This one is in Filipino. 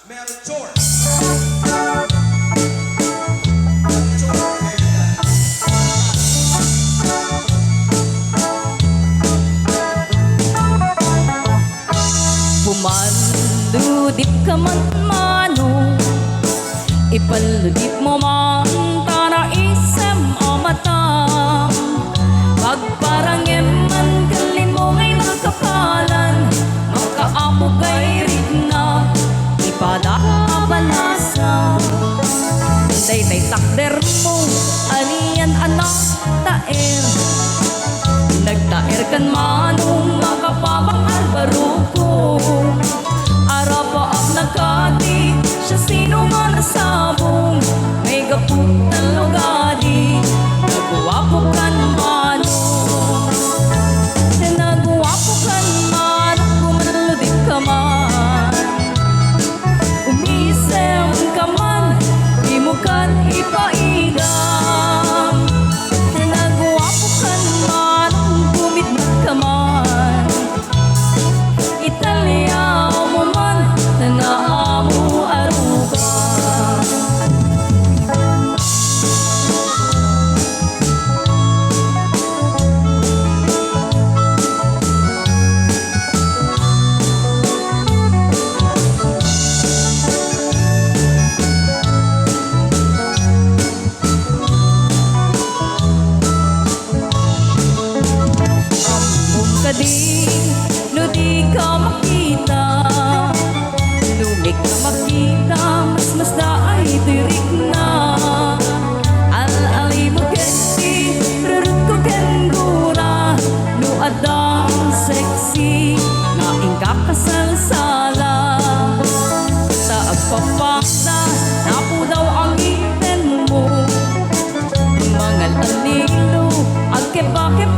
Melchor. Pumandudip ka man Manong, ipaludip mo man tara isem o matang. Pagparangem man kalin mo ngay nakapalan, makaamo kay rigna ipadakabalasa. Day takder mo aniyan anak taer, nagtaer kan Manong makapabang albaruko. Arapa ang nagkati siya sino man nasabong, may gapot na lugadi naguwapo kan Manong. Naguwapo kan Manong kumaludip ka man, umisem ka man di mo kan ipaigam. Naguwapo kan Manong kumidmat ka man, Italya mo man na naamu aruga. Ambong ka di, no di ka makita, lumik ka makita, mas daay tirik na. Al-ali mo kenti, rurut ko kendura, no adang sexy, naing kakasalsala. Sa agpapakta, napo daw ang iten mo, mga alilo, agkep-akep